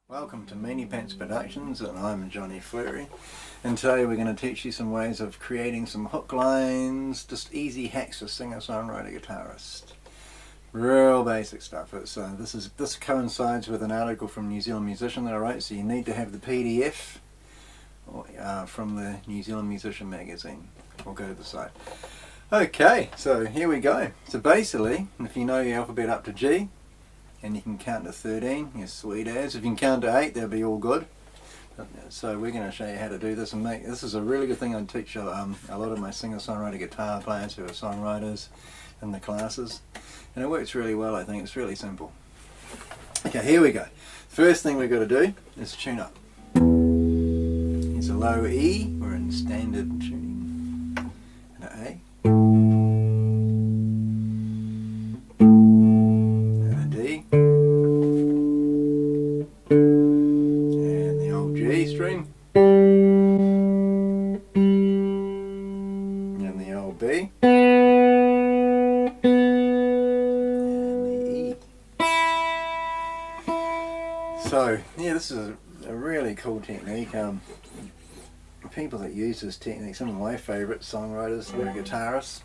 Welcome to Meanie Productions, and I'm Johnny Fleury, and today we're going to teach you some ways of creating some hook lines, just easy hacks for singer-songwriter guitarist. Real basic stuff. This coincides with an article from New Zealand Musician that I wrote, so you need to have the PDF from the New Zealand Musician magazine, or go to the site. Okay, so here we go. So basically, if you know your alphabet up to G, and you can count to 13, you're sweet as. If you can count to 8, that'll be all good. So we're going to show you how to do this, and this is a really good thing I teach a lot of my singer-songwriter guitar players who are songwriters in the classes, and it works really well. I think it's really simple. Okay, here we go. First thing we've got to do is tune up. Here's a low E, we're in standard tuning, and an A. B and the E. So yeah, this is a really cool technique. People that use this technique, some of my favourite songwriters, they're guitarists.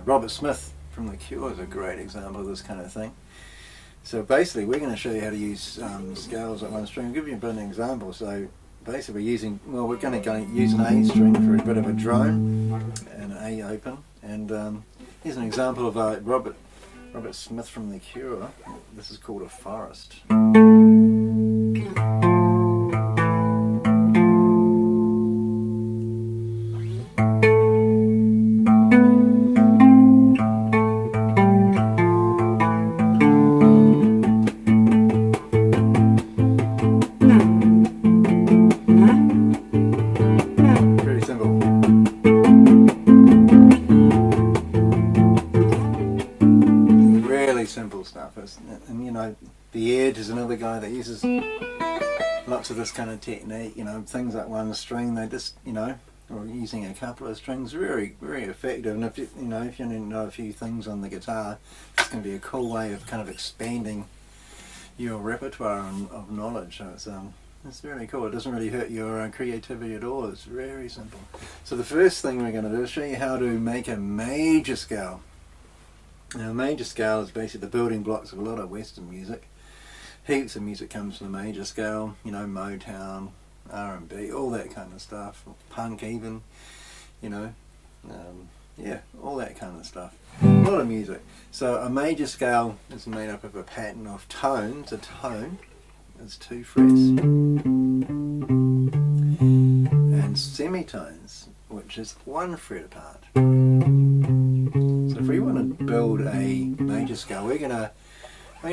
Robert Smith from The Cure is a great example of this kind of thing. So basically we're going to show you how to use scales at one string. I'll give you a bit of an example. So basically we're going to use an A string for a bit of a drone, and an A open, and here's an example of Robert Smith from The Cure. This is called a forest. Simple stuff, and you know, The Edge is another guy that uses lots of this kind of technique. You know, things like one string, they just, you know, or using a couple of strings, very effective. And if you know a few things on the guitar, it's going to be a cool way of kind of expanding your repertoire of knowledge. So it's very cool. It doesn't really hurt your creativity at all. It's very simple. So the first thing we're going to do is show you how to make a major scale. Now, a major scale is basically the building blocks of a lot of Western music. Heaps of music comes from the major scale, you know, Motown, R&B, all that kind of stuff, punk even, you know, yeah, all that kind of stuff. A lot of music. So a major scale is made up of a pattern of tones. A tone is 2 frets, and semitones, which is 1 fret apart. So if we want to build a major scale, we're going to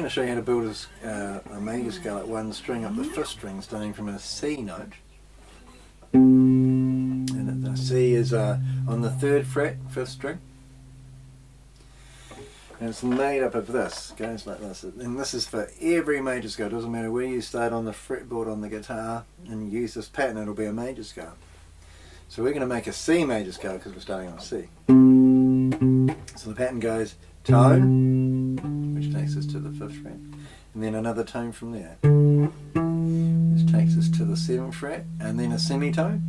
show you how to build a major scale at 1 string up the 5th string, starting from a C note. And the C is on the 3rd fret, 5th string. And it's made up of this, goes like this. And this is for every major scale. It doesn't matter where you start on the fretboard on the guitar and use this pattern, it'll be a major scale. So we're going to make a C major scale because we're starting on C. So the pattern goes tone, which takes us to the 5th fret, and then another tone from there, which takes us to the 7th fret, and then a semitone,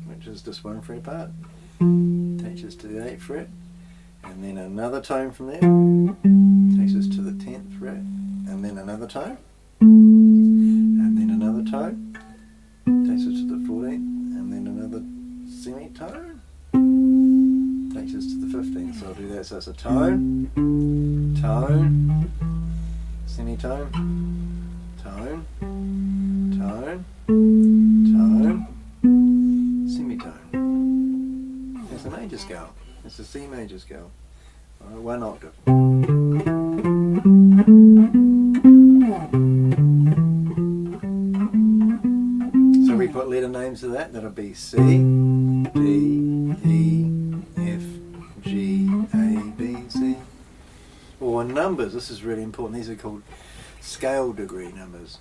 which is just 1 fret apart, takes us to the 8th fret, and then another tone from there, takes us to the 10th fret, and then another tone, and then another tone, takes us to the 14th, and then another semitone, takes us to the 15th. So I'll do that. So it's a tone, tone, semitone, tone, tone, tone, semitone. It's a major scale. It's a C major scale. 1 octave. So we put letter names to that. That'll be C, D, numbers, this is really important. These are called scale degree numbers.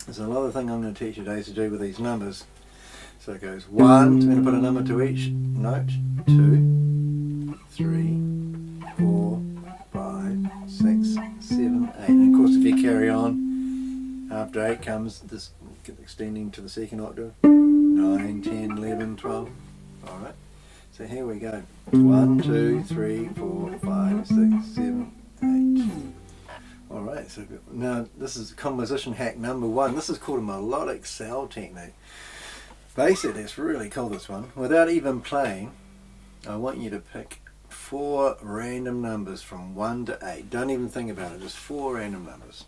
There's another thing I'm going to teach you today to do with these numbers. So it goes 1, so we're going to put a number to each note, 2, 3, 4, 5, 6, 7, 8. And of course if you carry on, after 8 comes this extending to the second octave, 9, 10, 11, 12. Alright, so here we go. 1, 2, 3, 4, 5, 6, 7, 8. Alright, so now this is composition hack number 1. This is called a melodic cell technique. Basically, it's really cool, this one. Without even playing, I want you to pick 4 random numbers from 1 to 8. Don't even think about it, just 4 random numbers.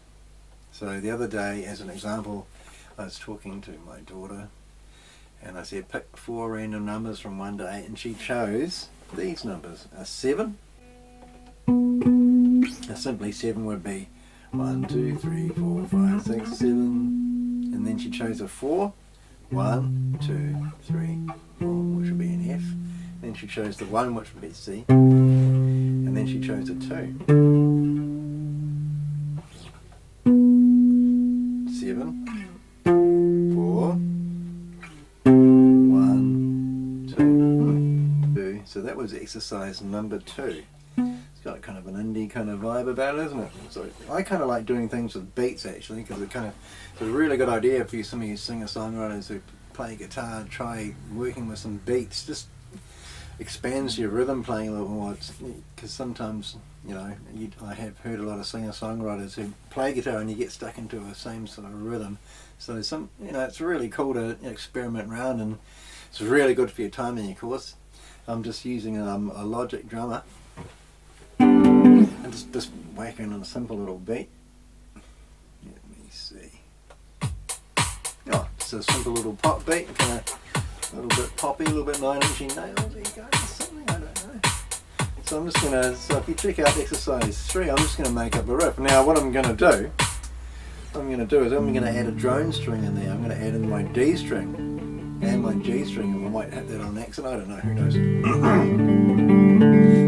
So the other day, as an example, I was talking to my daughter and I said pick 4 random numbers from 1 to 8, and she chose these numbers. A 7. Simply 7 would be 1, 2, 3, 4, 5, 6, 7. And then she chose a 4. 1, 2, 3, 4, which would be an F. Then she chose the 1, which would be C. And then she chose a 2. 7, 4, 1, 2. So that was exercise number 2. It's got kind of an indie kind of vibe about it, isn't it? So I kind of like doing things with beats actually, because it's a really good idea for some of you singer-songwriters who play guitar. Try working with some beats. Just expands your rhythm playing a little more. Because sometimes, you know, I have heard a lot of singer-songwriters who play guitar and you get stuck into the same sort of rhythm. So it's really cool to experiment around, and it's really good for your timing, of course. I'm just using a Logic drummer. And just whacking on a simple little beat. Let me see. Oh, it's a simple little pop beat, kind of a little bit poppy, a little bit 9-inch nails. There you go, something, I don't know. So I'm just going to, so if you check out exercise 3, I'm just going to make up a riff. Now what I'm going to do is I'm going to add a drone string in there. I'm going to add in my D string and my G string, and I might hit that on accident, I don't know, who knows.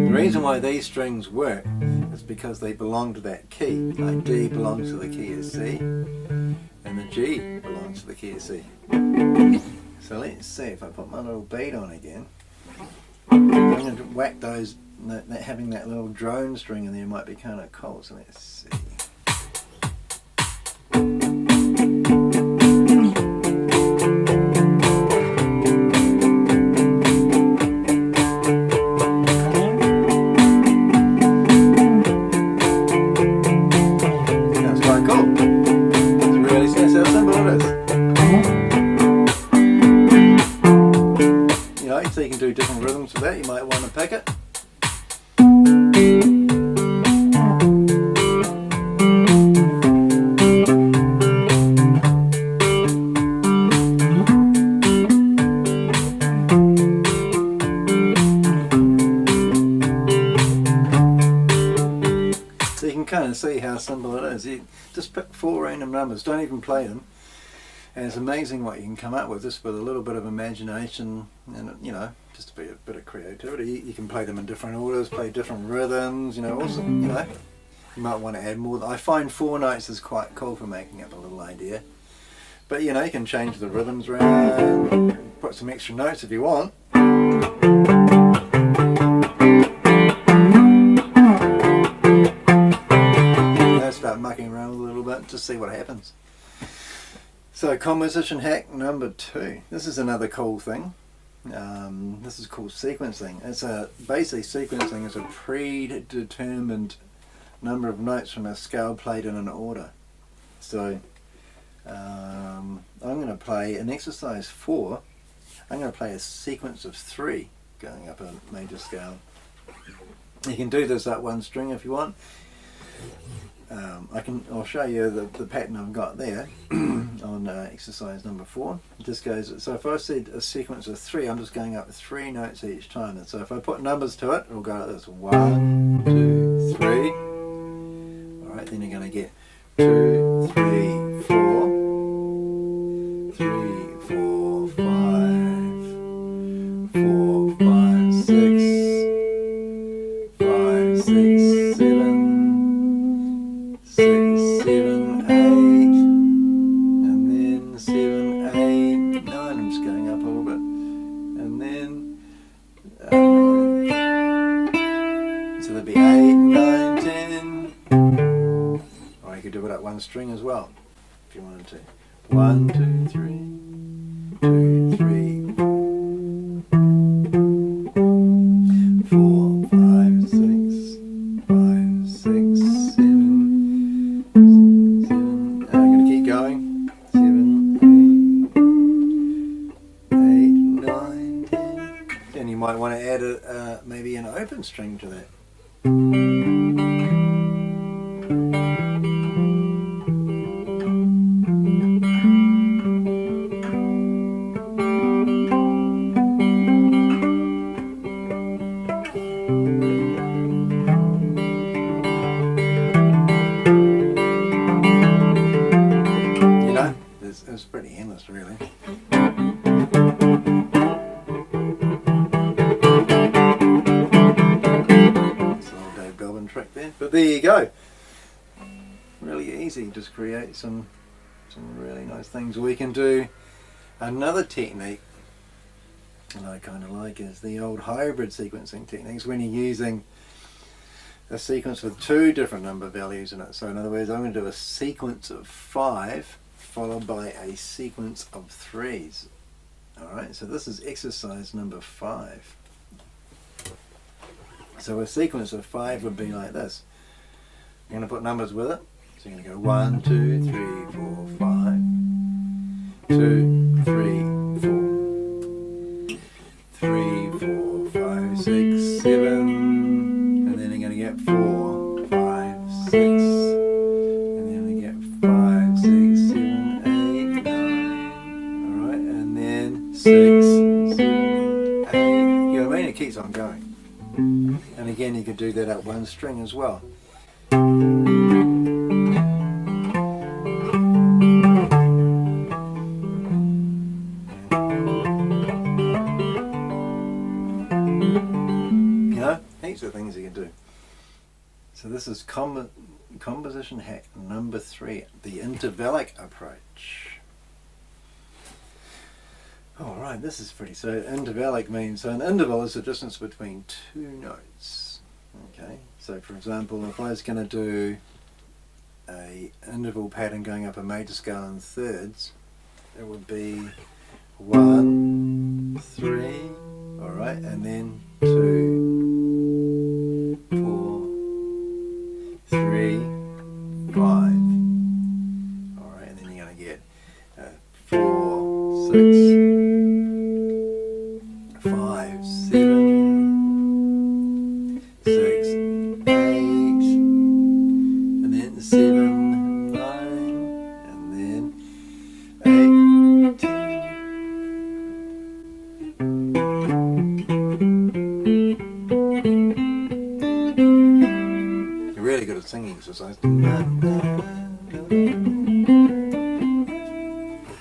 The reason why these strings work is because they belong to that key. Like D belongs to the key of C, and the G belongs to the key of C. So let's see, if I put my little beat on again, I'm going to whack those, having that little drone string in there might be kind of cool, so let's see. So you can do different rhythms with that, you might want to pick it. So you can kind of see how simple it is. You just pick 4 random numbers, don't even play them. And it's amazing what you can come up with just with a little bit of imagination and, you know, just a bit of creativity. You can play them in different orders, play different rhythms, you know, also, you know, you might want to add more. I find 4 notes is quite cool for making up a little idea. But, you know, you can change the rhythms around, put some extra notes if you want. You know, start mucking around a little bit, just see what happens. So composition hack number 2. This is another cool thing. This is called sequencing. Basically sequencing is a predetermined number of notes from a scale played in an order. So I'm going to play in exercise 4. I'm going to play a sequence of 3 going up a major scale. You can do this up 1 string if you want. I'll show you the pattern I've got there on exercise number 4. It just goes, so if I said a sequence of 3, I'm just going up 3 notes each time. And so if I put numbers to it, it'll go like this: 1, 2, 3. Alright, then you're going to get 2, 3, 4, 3, 4, 5, 4, 5, 6, 5, 6, 7. one string as well, if you wanted to. 1, 2, 3, 2, 3, 4, 5, 6, 5, 6, 7, 7. I'm going to keep going. 7, 8, 9, 10. Then you might want to add maybe an open string to that. It's pretty endless, really. It's a little Dave Goblin trick there, but there you go. Really easy, just create some really nice things. We can do another technique that I kind of like is the old hybrid sequencing techniques, when you're using a sequence with two different number values in it. So in other words, I'm going to do a sequence of 5 followed by a sequence of 3s. Alright, so this is exercise number 5. So a sequence of 5 would be like this. I'm going to put numbers with it. So you're going to go 1, 2, 3, 4, 5, 2, 3, 4, 3, 4, 5, 6, 7, and then you're going to get 4, 5, 6, and then you get 5, 6, 7, 8, 9, alright, and then 6, 7, 8, you know what I mean? It keeps on going. And again, you could do that at one string as well. Heaps of things you can do. So this is composition hack number 3, the intervallic approach. Alright, this is pretty, so intervallic means, so an interval is the distance between two notes. Okay, so for example, if I was going to do a interval pattern going up a major scale in thirds, it would be 1, 3, alright, and then 2, 4, 3, 5. Alright, and then you're going to get 4, 6, 5, 7, 6, 8, and then 7, 9, and then 8, 10. Really good at singing exercise.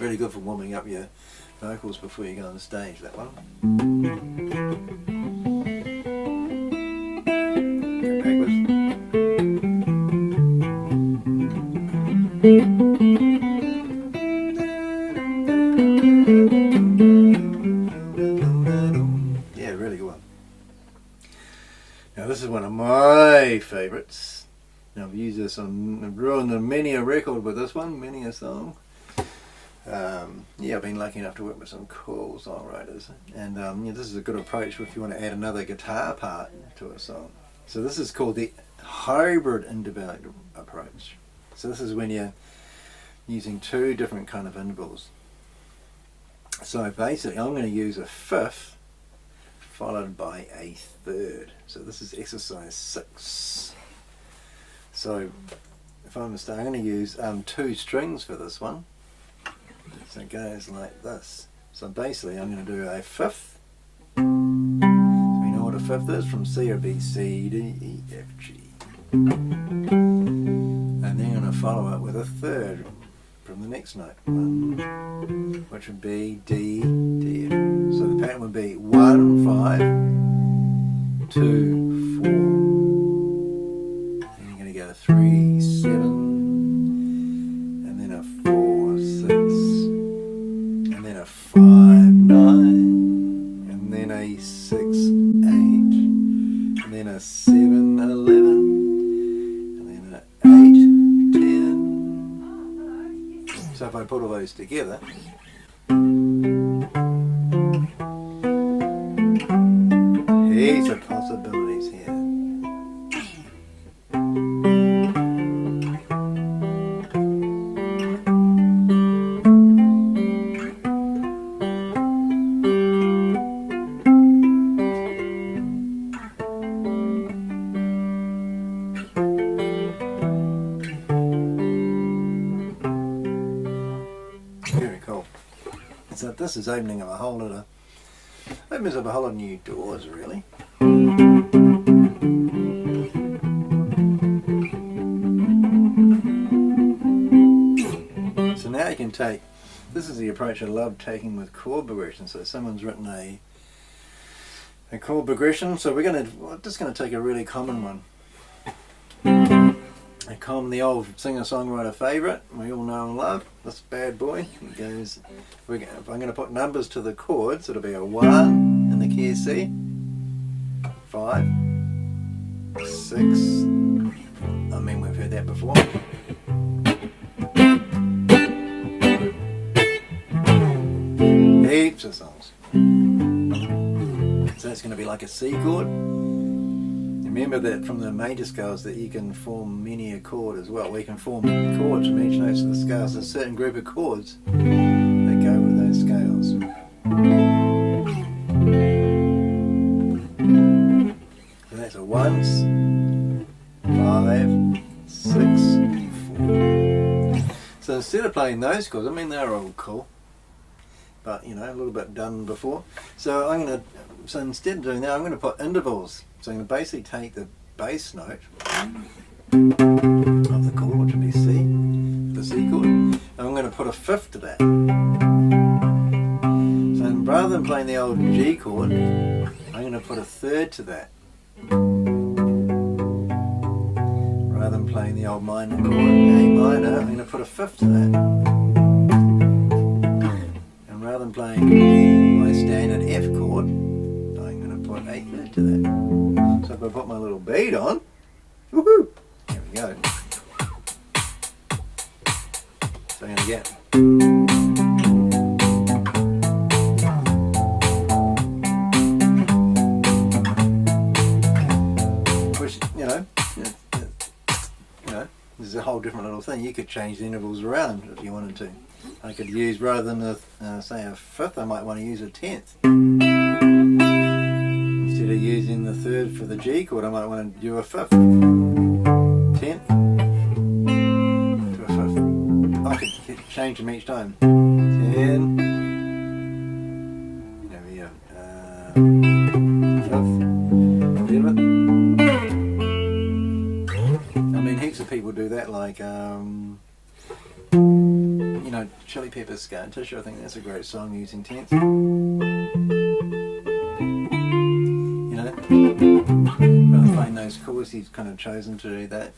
Really good for warming up your vocals before you go on stage, that one. Go backwards. Yeah, really good one. Now this is one of my favourites. Now I've used this on, I've ruined the Meanie record with this one, Meanie song. Yeah, I've been lucky enough to work with some cool songwriters, and yeah, this is a good approach if you want to add another guitar part to a song. So this is called the hybrid intervallic approach. So this is when you're using two different kind of intervals. So basically I'm going to use a fifth followed by a third. So this is exercise 6. So if I'm going to use 2 strings for this one. So it goes like this. So basically I'm going to do a fifth. So we know what a fifth is from C or B, C, D, E, F, G. And then I'm going to follow it with a third from the next note, 1, which would be D, D, F. So the pattern would be 1, 5, 2, 4. Then you're going to go 3, 7, and then a 4, 6, and then a 5, 9, and then a 6, 8, and then a 7, 11, and then an 8, 10. put all those together. Heaps of possibilities here. Very cool. So this is opening up a whole lot of, opens up a whole lot of new doors, really. So now you can take, this is the approach I love taking with chord progression. So someone's written a chord progression. So we're just going to take a really common one. The old singer-songwriter favourite we all know and love, this bad boy. It goes, if I'm going to put numbers to the chords, it'll be a 1 in the key of C, 5, 6, I mean we've heard that before, heaps of songs. So it's going to be like a C chord. Remember that from the major scales that you can form Meanie a chord as well. We can form chords from each note of the scales. There's a certain group of chords that go with those scales. So that's a 1, 5, 6, 4. So instead of playing those chords, I mean they're all cool, but you know, a little bit done before. So so instead of doing that, I'm going to put intervals. So I'm going to basically take the bass note of the chord, which would be C, the C chord, and I'm going to put a fifth to that. So rather than playing the old G chord, I'm going to put a third to that. Rather than playing the old minor chord, A minor, I'm going to put a fifth to that. And rather than playing my standard F chord, I'm going to put a third to that. So if I put my little beat on, woohoo! There we go. So I'm going to get. Which, you know, this is a whole different little thing. You could change the intervals around if you wanted to. I could use, rather than say a fifth, I might want to use a 10th. Instead of using the third for the G chord, I might want to do a fifth, 10th to a fifth. I could change them each time. 10, there we go, fifth, 11th. I mean, heaps of people do that, like you know, Chili Peppers' Scar Tissue. I think that's a great song using 10th. Rather playing those chords, he's kind of chosen to do that.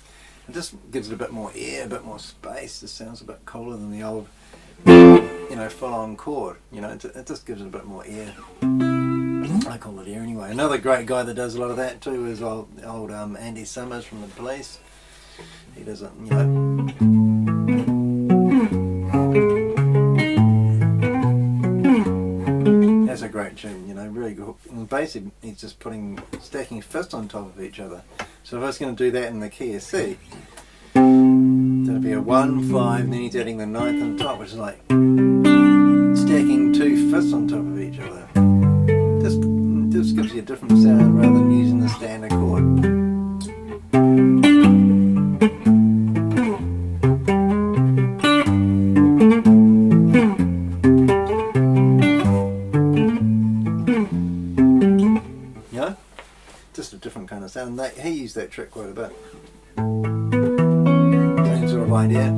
It just gives it a bit more air, a bit more space. It sounds a bit cooler than the old, you know, full-on chord. You know, it just gives it a bit more air. I call it air anyway. Another great guy that does a lot of that too is old Andy Summers from the Police. He does it, you know. That's a great tune, you know, really good. And basically, he's just stacking fifths on top of each other. So if I was going to do that in the key of C, that'd be a 1, 5, and then he's adding the 9th on top, which is like stacking 2 fifths on top of each other. Just gives you a different sound rather than using the standard chord. Just a different kind of sound. He used that trick quite a bit. Same sort of idea.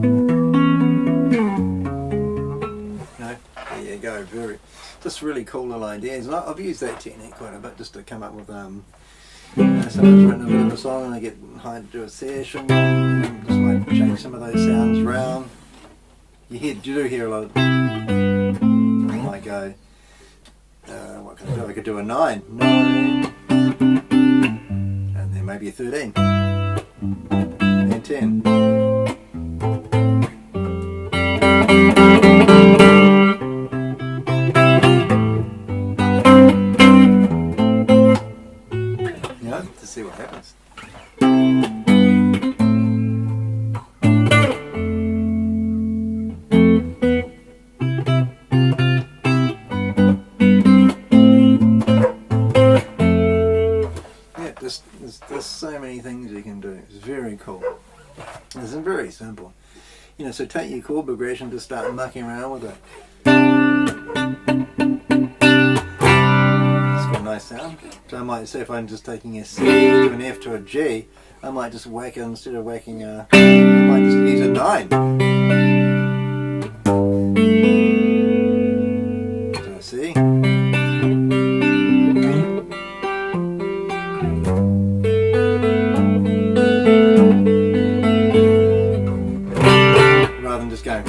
No, there you go. Just really cool little ideas. And I've used that technique quite a bit just to come up with someone's written a bit of a song and they get hired to do a session. And just might change some of those sounds around. You do hear a lot of. I might go. What can I do? I could do a 9. 9. Maybe a 13 and 10. see what happens. There's so many things you can do. It's very cool. It's very simple. You know, so take your chord progression, just start mucking around with it. It's got a nice sound. So I might say if I'm just taking a C to an F to a G, I might just whack it instead of whacking a, I might just use a 9. So C. Just go. And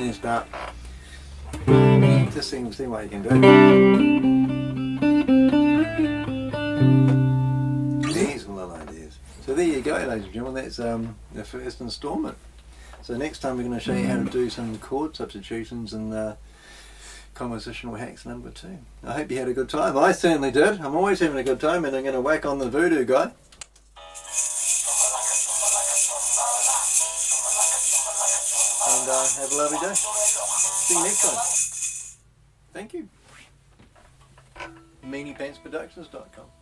then start. Just see what you can do. These are little ideas. So there you go, ladies and gentlemen. That's the first instalment. So next time we're going to show you how to do some chord substitutions and compositional hacks number 2. I hope you had a good time. I certainly did. I'm always having a good time, and I'm going to whack on the voodoo guy. And have a lovely day. See you next time. Thank you. MeaniePantsProductions.com